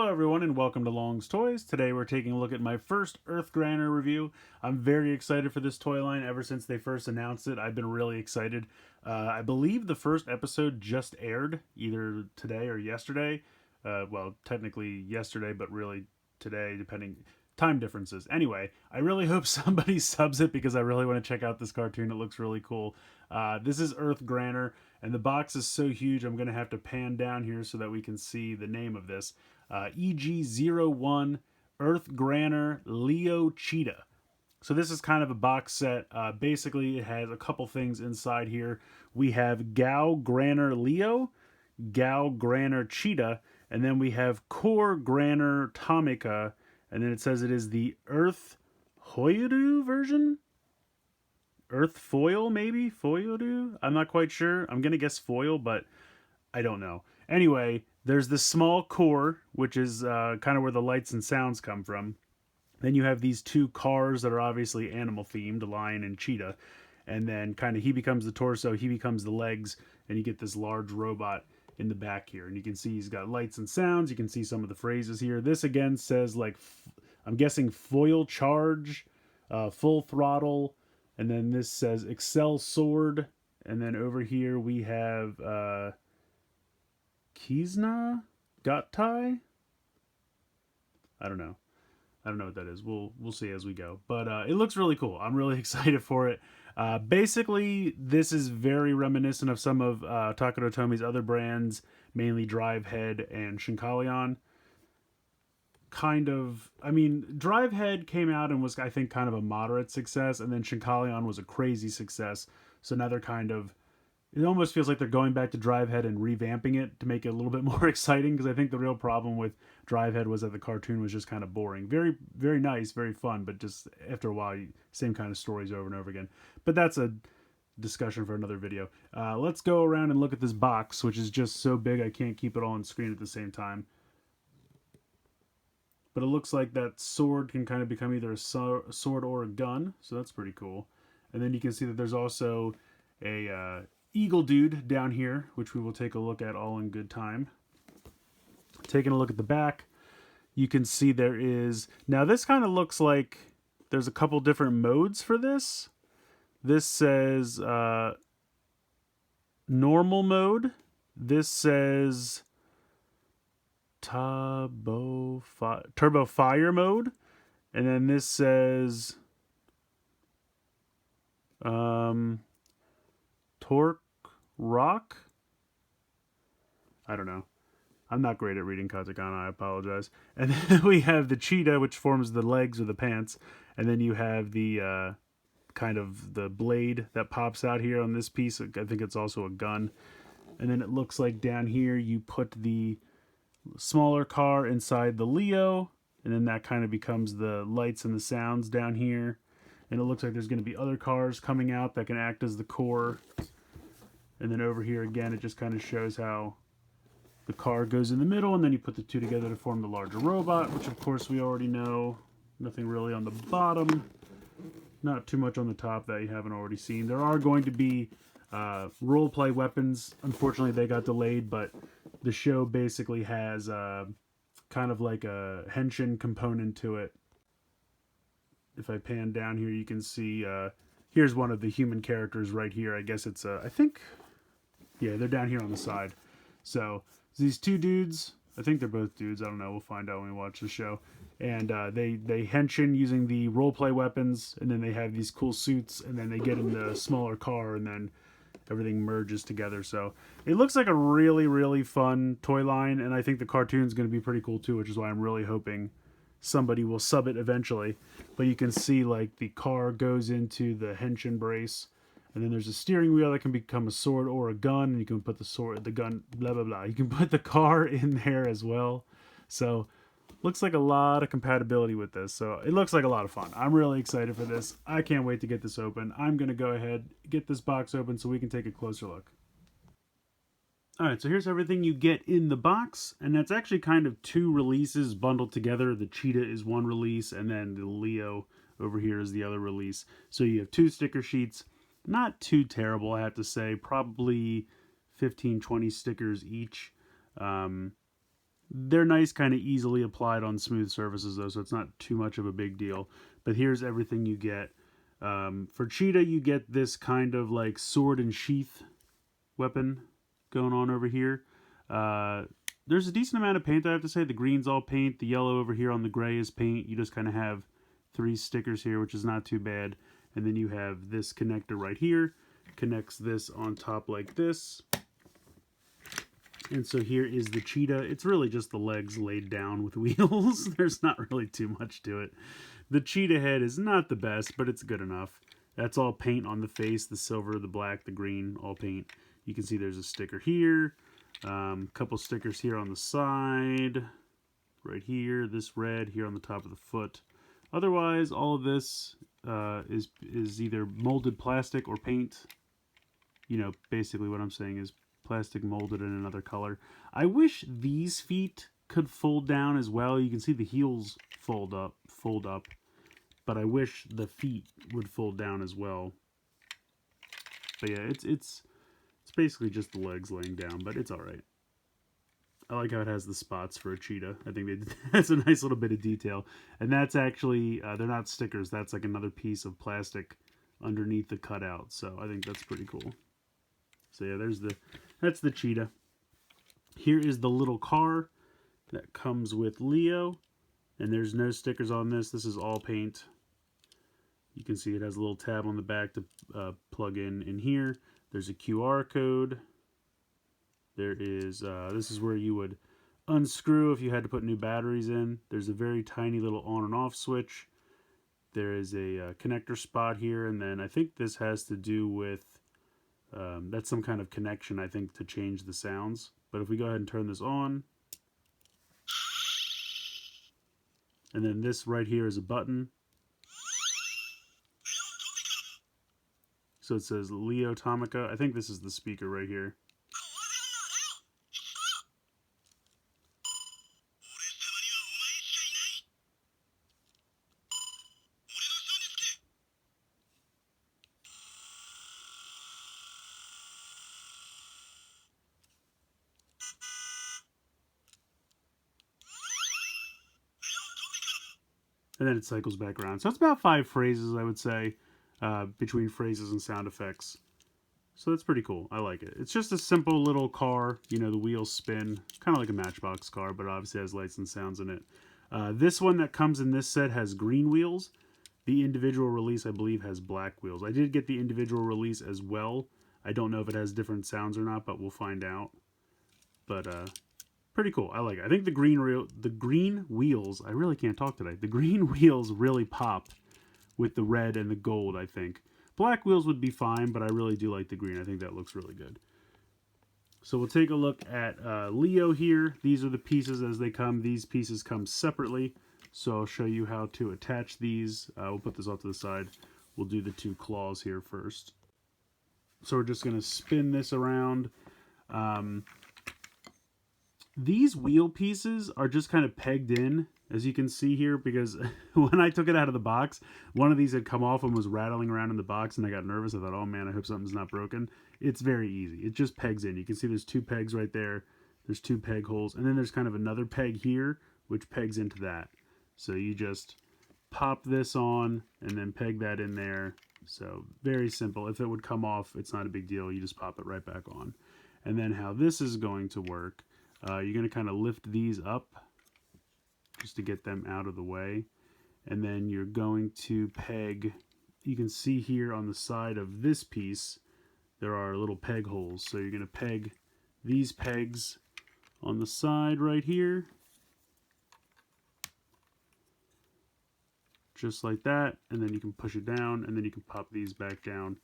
Hello everyone and welcome to Long's Toys. Today we're taking a look at my first Earth Granner review. I'm very excited for this toy line. Ever since they first announced it, I've been really excited. I believe the first episode just aired either today or yesterday. Well, technically yesterday, but really today, depending time differences. Anyway, I really hope somebody subs it because I really want to check out this cartoon. It looks really cool. This is Earth Granner, and the box is so huge I'm going to have to pan down here so that we can see the name of this. EG01 Earth Granner Leo Cheetah. So this is kind of a box set. Basically, it has a couple things inside here. We have Gao Granner Leo, Gao Granner Cheetah, and then we have Core Granner Tomica, and then it says it is the Earth Hoyodu version? Earth Foil, maybe? Foyodu? I'm not quite sure. I'm going to guess foil, but I don't know. Anyway, there's this small core, which is kind of where the lights and sounds come from. Then you have these two cars that are obviously animal themed, lion and cheetah. And then kind of he becomes the torso, he becomes the legs, and you get this large robot in the back here. And you can see he's got lights and sounds. You can see some of the phrases here. This again says like, I'm guessing foil charge, full throttle. And then this says Excel sword. And then over here we have Kizuna Gattai? I don't know. I don't know what that is. We'll see as we go. But it looks really cool. I'm really excited for it. Basically, this is very reminiscent of some of Takara Tomi's other brands, mainly Drivehead and Shinkalion. Kind of, I mean, Drivehead came out and was, I think, kind of a moderate success, and then Shinkalion was a crazy success. So now they're kind of, it almost feels like they're going back to Drivehead and revamping it to make it a little bit more exciting, because I think the real problem with Drivehead was that the cartoon was just kind of boring. Very, very nice, very fun, but just after a while, same kind of stories over and over again. But that's a discussion for another video. Let's go around and look at this box, which is just so big I can't keep it all on screen at the same time. But it looks like that sword can kind of become either a sword or a gun, so that's pretty cool. And then you can see that there's also a eagle dude down here, which we will take a look at all in good time. Taking a look at the back, you can see there is, now this kind of looks like there's a couple different modes for this. This says normal mode. This says turbo fire mode, and then this says torque rock. I don't know. I'm not great at reading katakana, I apologize. And then we have the cheetah, which forms the legs or the pants, and then you have the kind of the blade that pops out here on this piece. I think it's also a gun. And then it looks like down here you put the smaller car inside the Leo, and then that kind of becomes the lights and the sounds down here. And it looks like there's going to be other cars coming out that can act as the core. And then over here again, it just kind of shows how the car goes in the middle, and then you put the two together to form the larger robot, which of course we already know. Nothing really on the bottom. Not too much on the top that you haven't already seen. There are going to be Roleplay Weapons. Unfortunately, they got delayed, but the show basically has kind of like a henshin component to it. If I pan down here, you can see here's one of the human characters right here. I guess it's I think, yeah, they're down here on the side. So these two dudes, I think they're both dudes. I don't know. We'll find out when we watch the show. And they henshin using the roleplay weapons, and then they have these cool suits, and then they get in the smaller car, and then everything merges together. So it looks like a really, really fun toy line, and I think the cartoon's going to be pretty cool too, which is why I'm really hoping somebody will sub it eventually. But you can see like the car goes into the henshin brace, and then there's a steering wheel that can become a sword or a gun, and you can put the gun, blah, blah, blah. You can put the car in there as well. So looks like a lot of compatibility with this. So it looks like a lot of fun. I'm really excited for this. I can't wait to get this open. I'm going to go ahead, get this box open so we can take a closer look. Alright, so here's everything you get in the box, and that's actually kind of two releases bundled together. The Cheetah is one release, and then the Leo over here is the other release. So you have two sticker sheets. Not too terrible, I have to say. Probably 15, 20 stickers each. They're nice, kind of easily applied on smooth surfaces though, so it's not too much of a big deal. But here's everything you get. For Cheetah, you get this kind of like sword and sheath weapon going on over here. There's a decent amount of paint, I have to say. The green's all paint. The yellow over here on the gray is paint. You just kind of have 3 stickers here, which is not too bad. And then you have this connector right here. Connects this on top like this. And so here is the Cheetah. It's really just the legs laid down with wheels. There's not really too much to it. The Cheetah head is not the best, but it's good enough. That's all paint on the face, the silver, the black, the green, all paint. You can see there's a sticker here. Couple stickers here on the side, right here, this red here on the top of the foot. Otherwise, all of this is either molded plastic or paint. You know, basically what I'm saying is plastic molded in another color. I wish these feet could fold down as well. You can see the heels fold up, but I wish the feet would fold down as well. But yeah, it's basically just the legs laying down, but it's alright. I like how it has the spots for a cheetah. I think that's a nice little bit of detail. And that's actually, they're not stickers. That's like another piece of plastic underneath the cutout. So I think that's pretty cool. So yeah, that's the cheetah. Here is the little car that comes with Leo. And there's no stickers on this. This is all paint. You can see it has a little tab on the back to plug in here. There's a QR code. There is, this is where you would unscrew if you had to put new batteries in. There's a very tiny little on and off switch. There is a connector spot here, and then I think this has to do with, that's some kind of connection, I think, to change the sounds. But if we go ahead and turn this on, and then this right here is a button. So it says Leo Tomica. I think this is the speaker right here. And then it cycles back around. So it's about 5 phrases, I would say, between phrases and sound effects. So that's pretty cool. I like it. It's just a simple little car. You know, the wheels spin. Kind of like a Matchbox car, but obviously has lights and sounds in it. This one that comes in this set has green wheels. The individual release, I believe, has black wheels. I did get the individual release as well. I don't know if it has different sounds or not, but we'll find out. But, pretty cool. I like it. I think the green wheels, I really can't talk today. The green wheels really pop with the red and the gold, I think. Black wheels would be fine, but I really do like the green. I think that looks really good. So we'll take a look at Leo here. These are the pieces as they come. These pieces come separately. So I'll show you how to attach these. We'll put this off to the side. We'll do the 2 claws here first. So we're just going to spin this around. These wheel pieces are just kind of pegged in, as you can see here, because when I took it out of the box, one of these had come off and was rattling around in the box, and I got nervous. I thought, oh man, I hope something's not broken. It's very easy. It just pegs in. You can see there's 2 pegs right there. There's 2 peg holes, and then there's kind of another peg here, which pegs into that. So you just pop this on, and then peg that in there. So very simple. If it would come off, it's not a big deal. You just pop it right back on. And then how this is going to work, you're going to kind of lift these up just to get them out of the way. And then you're going to peg, you can see here on the side of this piece, there are little peg holes. So you're going to peg these pegs on the side right here. Just like that. And then you can push it down, and then you can pop these back down,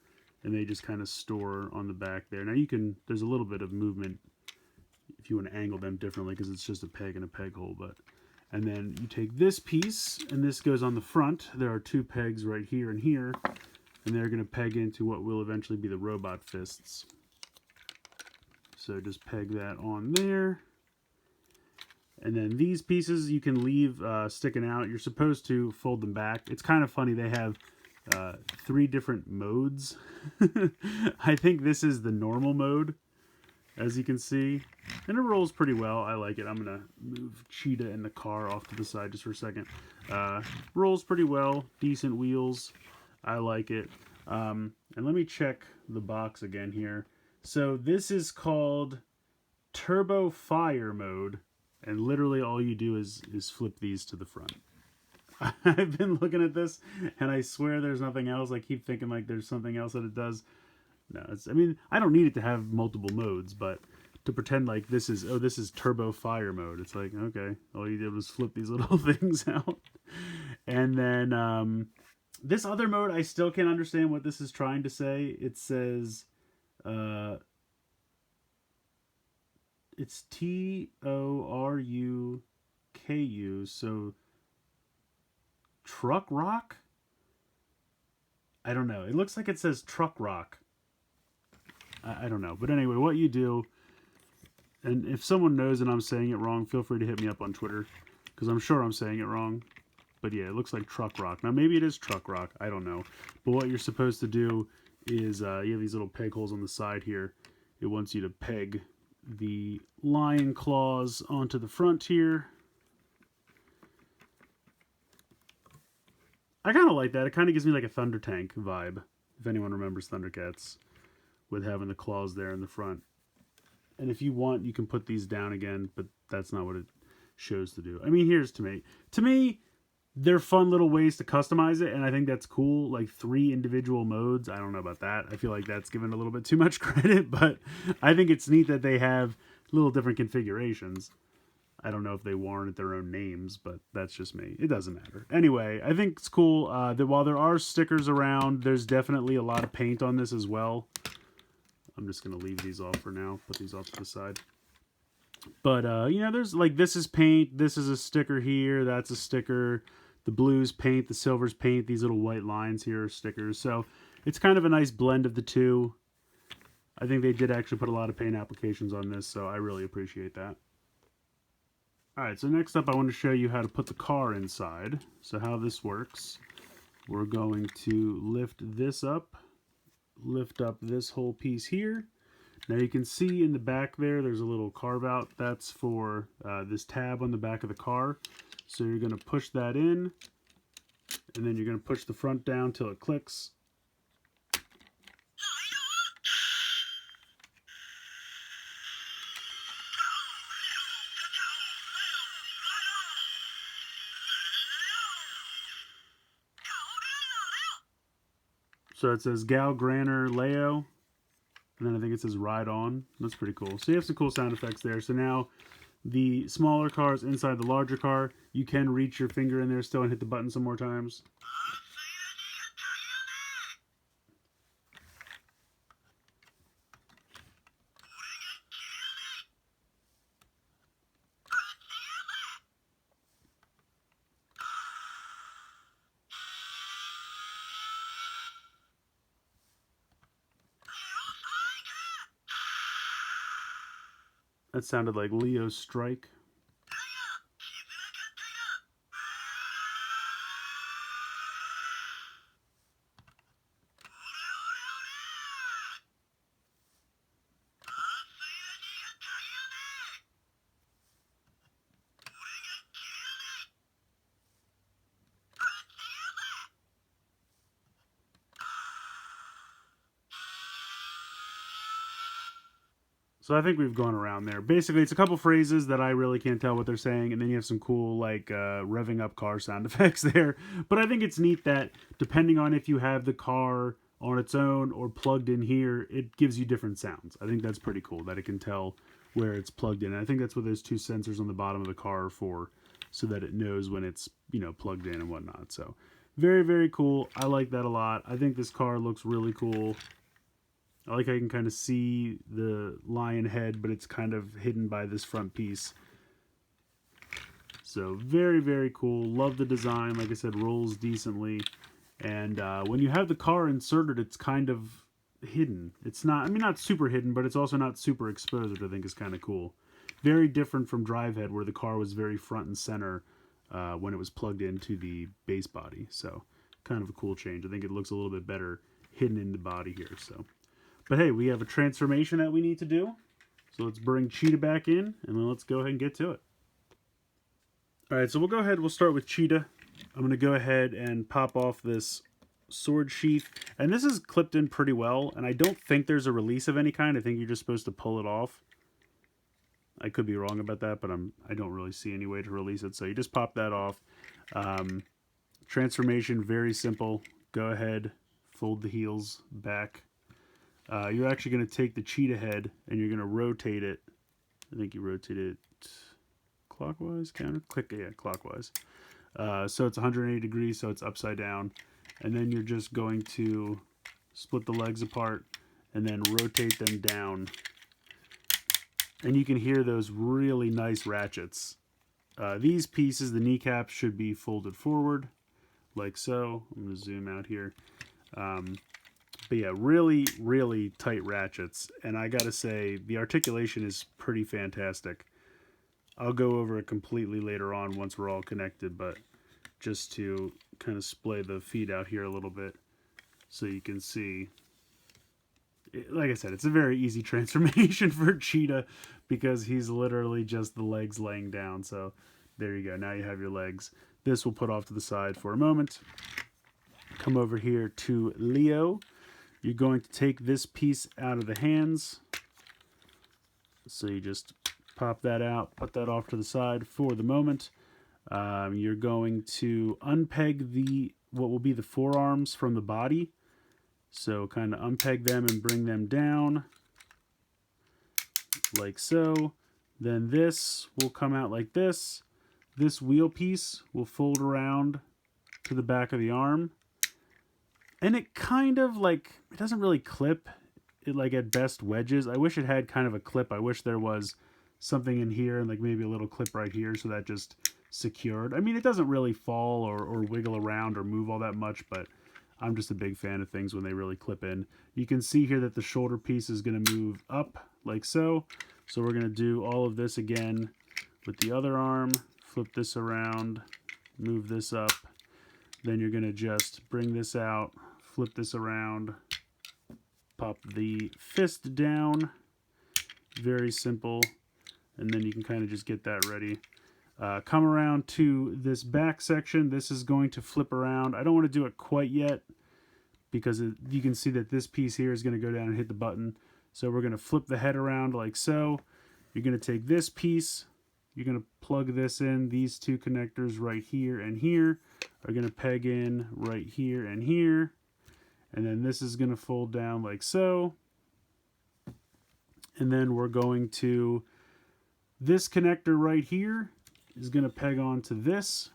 and they just kind of store on the back there. Now you can, there's a little bit of movement if you want to angle them differently, because it's just a peg and a peg hole. But and then you take this piece, and this goes on the front. There are 2 pegs right here and here, and they're going to peg into what will eventually be the robot fists. So just peg that on there. And then these pieces you can leave sticking out. You're supposed to fold them back. It's kind of funny. They have 3 different modes. I think this is the normal mode. as you can see. And it rolls pretty well. I like it. I'm going to move Cheetah in the car off to the side just for a second. Rolls pretty well. Decent wheels. I like it. And let me check the box again here. So this is called Turbo Fire mode. And literally all you do is flip these to the front. I've been looking at this, and I swear there's nothing else. I keep thinking like there's something else that it does. No, I mean, I don't need it to have multiple modes, but to pretend like this is Turbo Fire mode, it's like, okay, all you did was flip these little things out. And then this other mode, I still can't understand what this is trying to say. It says, it's TORUKU, so Truck Rock? I don't know. It looks like it says Truck Rock. I don't know. But anyway, what you do, and if someone knows and I'm saying it wrong, feel free to hit me up on Twitter, because I'm sure I'm saying it wrong. But yeah, it looks like Truck Rock. Now, maybe it is Truck Rock. I don't know. But what you're supposed to do is you have these little peg holes on the side here. It wants you to peg the lion claws onto the front here. I kind of like that. It kind of gives me like a Thunder Tank vibe, if anyone remembers Thundercats, with having the claws there in the front. And if you want, you can put these down again, but that's not what it shows to do. I mean, here's to me, they're fun little ways to customize it, and I think that's cool. Like 3 individual modes, I don't know about that. I feel like that's given a little bit too much credit, but I think it's neat that they have little different configurations. I don't know if they warrant their own names, but that's just me. It doesn't matter. Anyway, I think it's cool that while there are stickers around, there's definitely a lot of paint on this as well. I'm just going to leave these off for now. Put these off to the side. But, you know, there's like, this is paint. This is a sticker here. That's a sticker. The blue's paint. The silver's paint. These little white lines here are stickers. So it's kind of a nice blend of the two. I think they did actually put a lot of paint applications on this, so I really appreciate that. Alright, so next up I want to show you how to put the car inside. So how this works, we're going to lift this up, lift up this whole piece here. Now you can see in the back there's a little carve out. That's for this tab on the back of the car. So you're going to push that in, and then you're going to push the front down till it clicks. So it says Gal Granner Leo, and then I think it says Ride On. That's pretty cool. So you have some cool sound effects there. So now the smaller car is inside the larger car. You can reach your finger in there still and hit the button some more times. That sounded like Leo's Strike. So I think we've gone around there. Basically, it's a couple phrases that I really can't tell what they're saying, and then you have some cool, like, revving up car sound effects there. But I think it's neat that, depending on if you have the car on its own or plugged in here, it gives you different sounds. I think that's pretty cool, that it can tell where it's plugged in. And I think that's what those 2 sensors on the bottom of the car are for, so that it knows when it's, you know, plugged in and whatnot. So, very, very cool. I like that a lot. I think this car looks really cool. I like how you can kind of see the lion head, but it's kind of hidden by this front piece. So very, very cool. Love the design. Like I said, rolls decently. And when you have the car inserted, it's kind of hidden. It's not, I mean, not super hidden, but it's also not super exposed, which I think is kind of cool. Very different from Drivehead, where the car was very front and center when it was plugged into the base body. So kind of a cool change. I think it looks a little bit better hidden in the body here. So. But hey, we have a transformation that we need to do. So let's bring Cheetah back in, and then let's go ahead and get to it. Alright, so we'll go ahead, we'll start with Cheetah. I'm going to go ahead and pop off this sword sheath. And this is clipped in pretty well, and I don't think there's a release of any kind. I think you're just supposed to pull it off. I could be wrong about that, but I don't really see any way to release it. So you just pop that off. Transformation, very simple. Go ahead, fold the heels back. You're actually going to take the Cheetah head, and you're going to rotate it. I think you rotate it clockwise, counter, click, yeah, clockwise. So it's 180 degrees, so it's upside down. And then you're just going to split the legs apart and then rotate them down. And you can hear those really nice ratchets. These pieces, the kneecaps, should be folded forward, like so. I'm going to zoom out here. But yeah, really, really tight ratchets. And I gotta say, the articulation is pretty fantastic. I'll go over it completely later on once we're all connected, but just to kind of splay the feet out here a little bit so you can see. Like I said, it's a very easy transformation for Cheetah because he's literally just the legs laying down. So there you go. Now you have your legs. This we'll put off to the side for a moment. Come over here to Leo. You're going to take this piece out of the hands. So you just pop that out, put that off to the side for the moment. You're going to unpeg what will be the forearms from the body. So kind of unpeg them and bring them down like so. Then this will come out like this. This wheel piece will fold around to the back of the arm. And it kind of like, it doesn't really clip. It like at best wedges. I wish it had kind of a clip. I wish there was something in here and like maybe a little clip right here so that just secured. I mean, it doesn't really fall or wiggle around or move all that much, but I'm just a big fan of things when they really clip in. You can see here that the shoulder piece is going to move up like so. So we're going to do all of this again with the other arm. Flip this around, move this up. Then you're going to just bring this out, flip this around, pop the fist down. Very simple. And then you can kind of just get that ready. Come around to this back section. This is going to flip around. I don't want to do it quite yet because you can see that this piece here is going to go down and hit the button. So we're going to flip the head around like so. You're going to take this piece. You're going to plug this in. These two connectors right here and here are going to peg in right here and here. And then this is going to fold down like so. And then we're going to, this connector right here is going to peg onto this.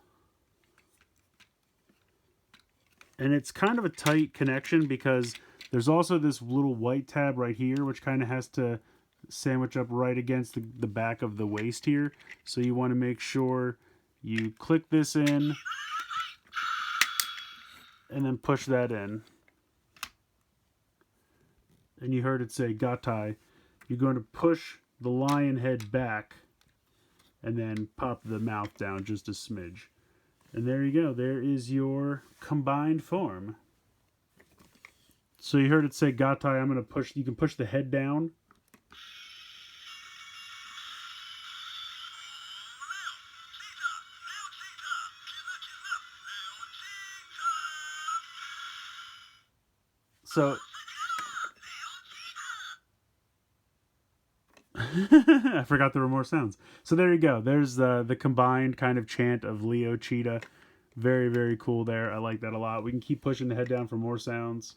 And it's kind of a tight connection because there's also this little white tab right here, which kind of has to sandwich up right against the back of the waist here. So you want to make sure you click this in and then push that in. And you heard it say Gattai. You're going to push the lion head back and then pop the mouth down just a smidge. And there you go. There is your combined form. So you heard it say Gattai. I'm going to push. You can push the head down. So I forgot there were more sounds. So there you go. There's the combined kind of chant of Leo Cheetah. Very, very cool there. I like that a lot. We can keep pushing the head down for more sounds.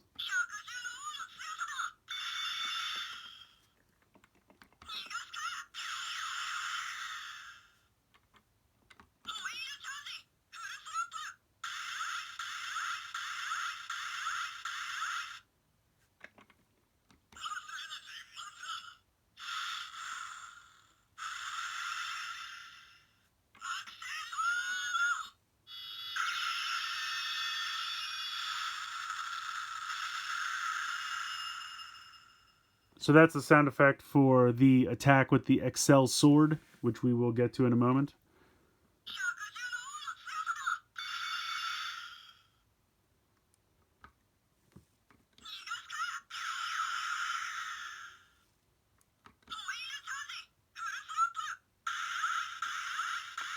So that's the sound effect for the attack with the Excel sword, which we will get to in a moment.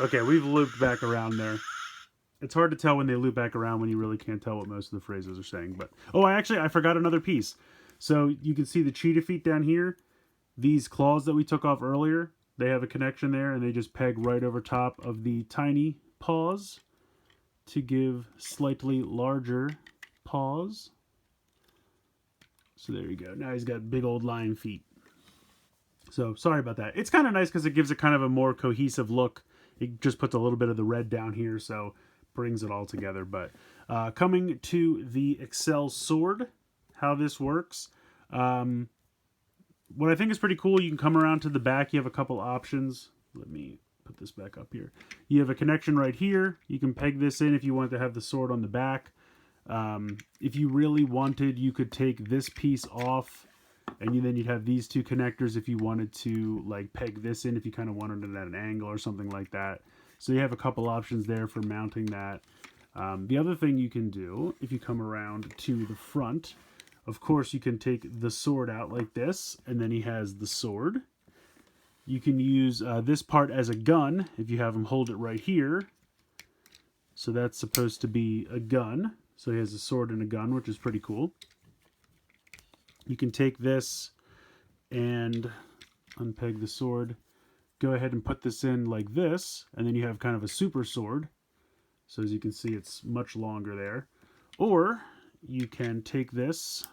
Okay, we've looped back around there. It's hard to tell when they loop back around when you really can't tell what most of the phrases are saying. But oh, I forgot another piece. So you can see the cheetah feet down here. These claws that we took off earlier, they have a connection there, and they just peg right over top of the tiny paws to give slightly larger paws. So there you go. Now he's got big old lion feet. So sorry about that. It's kind of nice because it gives it kind of a more cohesive look. It just puts a little bit of the red down here, so brings it all together. But coming to the Excel sword, how this works. What I think is pretty cool, you can come around to the back. You have a couple options. Let me put this back up here. You have a connection right here. You can peg this in if you want to have the sword on the back. If you really wanted, you could take this piece off, and then you'd have these two connectors if you wanted to like peg this in if you kind of wanted it at an angle or something like that. So you have a couple options there for mounting that. The other thing you can do, if you come around to the front, of course you can take the sword out like this, and then he has the sword. You can use this part as a gun if you have him hold it right here. So that's supposed to be a gun. So he has a sword and a gun, which is pretty cool. You can take this and unpeg the sword. Go ahead and put this in like this, and then you have kind of a super sword. So as you can see, it's much longer there. Or you can take this,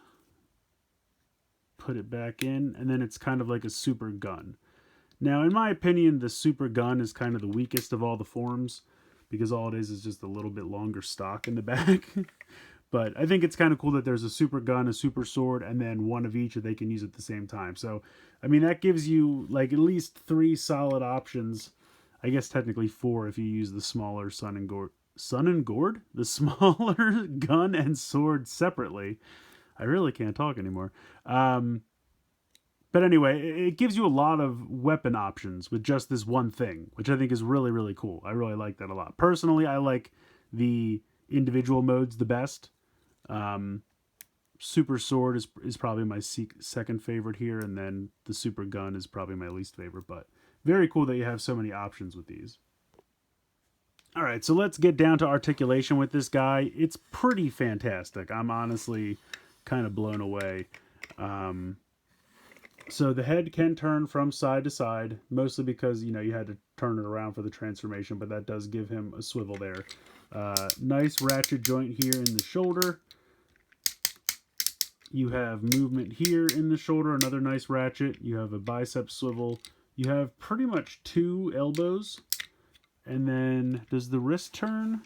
put it back in, and then it's kind of like a super gun. Now, in my opinion, the super gun is kind of the weakest of all the forms because all it is just a little bit longer stock in the back. But I think it's kind of cool that there's a super gun, a super sword, and then one of each that they can use at the same time. So, I mean, that gives you like at least 3 solid options. I guess technically 4 if you use the smaller Sun and Gourd? The smaller gun and sword separately. I really can't talk anymore. But anyway, it gives you a lot of weapon options with just this one thing, which I think is really, really cool. I really like that a lot. Personally, I like the individual modes the best. Super sword is probably my second favorite here, and then the super gun is probably my least favorite. But very cool that you have so many options with these. All right, so let's get down to articulation with this guy. It's pretty fantastic. I'm honestly kind of blown away. So the head can turn from side to side, mostly because, you had to turn it around for the transformation, but that does give him a swivel there. Nice ratchet joint here in the shoulder. You have movement here in the shoulder, another nice ratchet. You have a bicep swivel. You have pretty much 2 elbows. And then, does the wrist turn?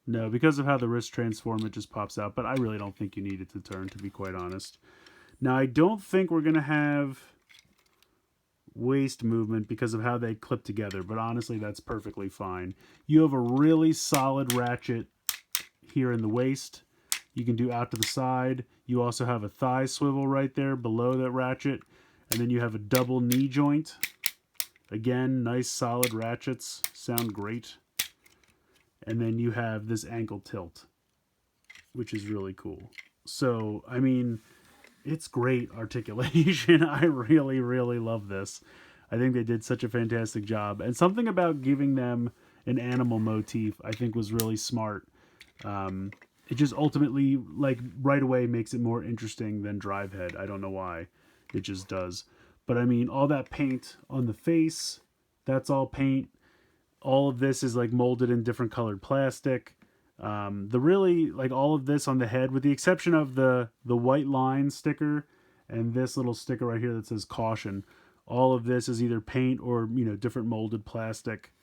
No, because of how the wrist transform, it just pops out. But I really don't think you need it to turn, to be quite honest. Now, I don't think we're going to have waist movement because of how they clip together. But honestly, that's perfectly fine. You have a really solid ratchet here in the waist. You can do out to the side. You also have a thigh swivel right there below that ratchet. And then you have a double knee joint. Again, nice solid ratchets. Sound great. And then you have this ankle tilt, which is really cool. So, I mean, it's great articulation. I really, really love this. I think they did such a fantastic job. And something about giving them an animal motif I think was really smart. It just ultimately, like, right away makes it more interesting than Drivehead. I don't know why. It just does. But, I mean, all that paint on the face, that's all paint. All of this is, like, molded in different colored plastic. All of this on the head, with the exception of the white line sticker and this little sticker right here that says caution, all of this is either paint or, different molded plastic.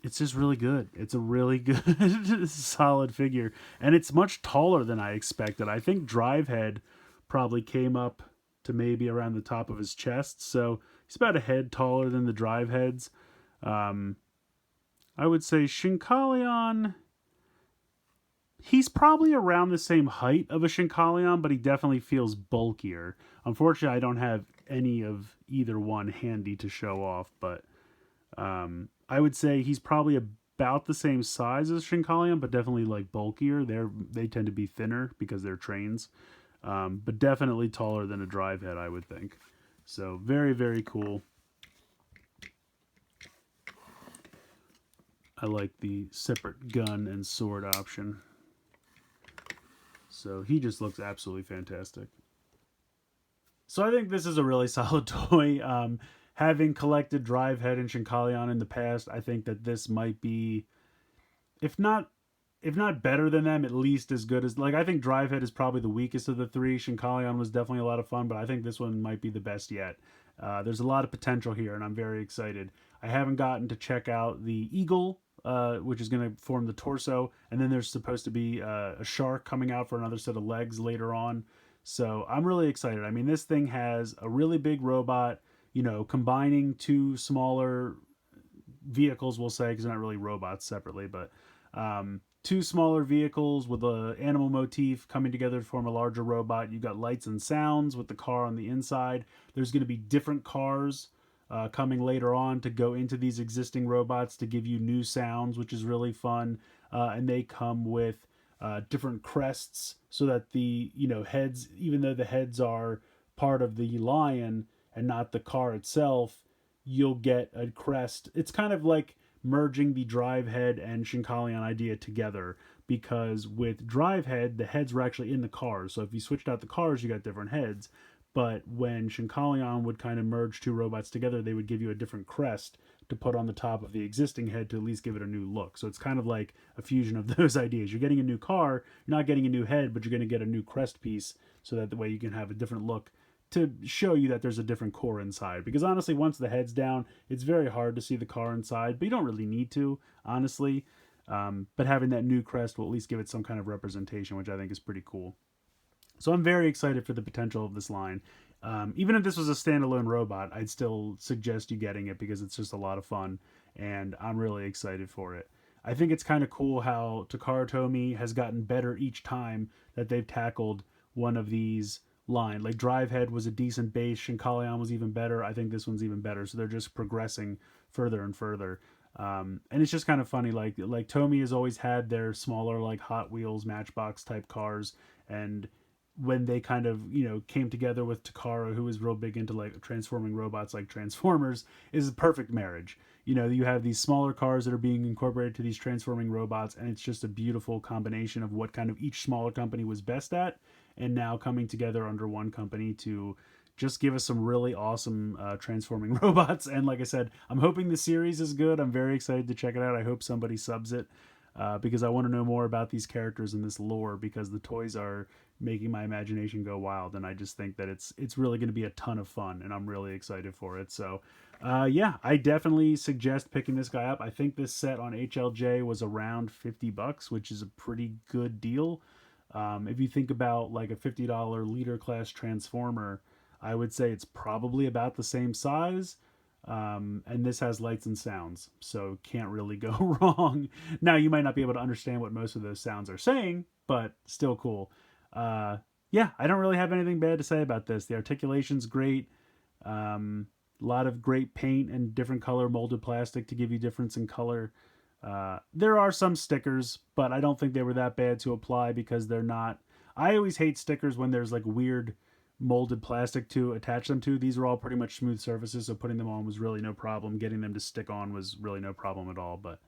It's just really good. It's a really good, solid figure. And it's much taller than I expected. I think Drivehead probably came up to maybe around the top of his chest. So he's about a head taller than the Driveheads. I would say Shinkalion, he's probably around the same height of a Shinkalion, but he definitely feels bulkier. Unfortunately, I don't have any of either one handy to show off, but I would say he's probably about the same size as Shinkalion, but definitely like bulkier. They tend to be thinner because they're trains, but definitely taller than a Drivehead, I would think. So very, very cool. I like the separate gun and sword option. So he just looks absolutely fantastic. So I think this is a really solid toy. Having collected Drivehead and Shinkalion in the past, I think that this might be, if not better than them, at least as good as, like, I think Drivehead is probably the weakest of the three. Shinkalion was definitely a lot of fun, but I think this one might be the best yet. There's a lot of potential here, and I'm very excited. I haven't gotten to check out the eagle, which is going to form the torso, and then there's supposed to be a shark coming out for another set of legs later on. So I'm really excited. I mean, this thing has a really big robot, combining two smaller vehicles, we'll say, because they're not really robots separately, but two smaller vehicles with a animal motif coming together to form a larger robot. You've got lights and sounds with the car on the inside. There's going to be different cars coming later on to go into these existing robots to give you new sounds, which is really fun. And they come with different crests so that the heads, even though the heads are part of the lion and not the car itself, you'll get a crest. It's kind of like merging the Drivehead and Shinkalion idea together, because with Drivehead, the heads were actually in the cars. So if you switched out the cars, you got different heads. But when Shinkalion would kind of merge two robots together, they would give you a different crest to put on the top of the existing head to at least give it a new look. So it's kind of like a fusion of those ideas. You're getting a new car, you're not getting a new head, but you're going to get a new crest piece so that the way you can have a different look to show you that there's a different core inside. Because honestly, once the head's down, it's very hard to see the car inside, but you don't really need to, honestly. But having that new crest will at least give it some kind of representation, which I think is pretty cool. So I'm very excited for the potential of this line. Even if this was a standalone robot, I'd still suggest you getting it because it's just a lot of fun, and I'm really excited for it. I think it's kind of cool how Takara Tomy has gotten better each time that they've tackled one of these line. Like Drivehead was a decent base, Shinkalion was even better. I think this one's even better. So they're just progressing further and further. And it's just kind of funny. Like Tomy has always had their smaller like Hot Wheels, Matchbox type cars, and when they kind of came together with Takara, who was real big into like transforming robots like Transformers, is a perfect marriage. You have these smaller cars that are being incorporated to these transforming robots, and it's just a beautiful combination of what kind of each smaller company was best at, and now coming together under one company to just give us some really awesome transforming robots. And like I said, I'm hoping the series is good. I'm very excited to check it out. I hope somebody subs it because I want to know more about these characters and this lore, because the toys are making my imagination go wild, and I just think that it's really going to be a ton of fun, and I'm really excited for it. So yeah, I definitely suggest picking this guy up. I think this set on HLJ was around $50, which is a pretty good deal. If you think about like a $50 leader class transformer, I would say it's probably about the same size. And this has lights and sounds, so can't really go wrong. Now, you might not be able to understand what most of those sounds are saying, but still cool. Yeah, I don't really have anything bad to say about this. The articulation's great. A lot of great paint and different color molded plastic to give you difference in color. There are some stickers, but I don't think they were that bad to apply because they're not. I always hate stickers when there's like weird molded plastic to attach them to. These are all pretty much smooth surfaces, so putting them on was really no problem. Getting them to stick on was really no problem at all. But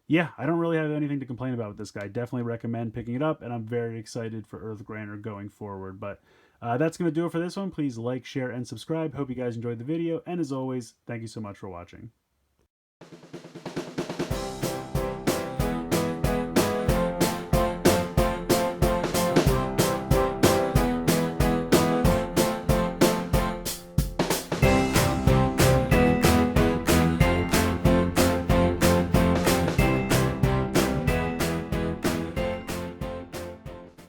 yeah, I don't really have anything to complain about with this guy. Definitely recommend picking it up, and I'm very excited for Earth Granner going forward. But that's going to do it for this one. Please like, share, and subscribe. Hope you guys enjoyed the video, and as always, thank you so much for watching.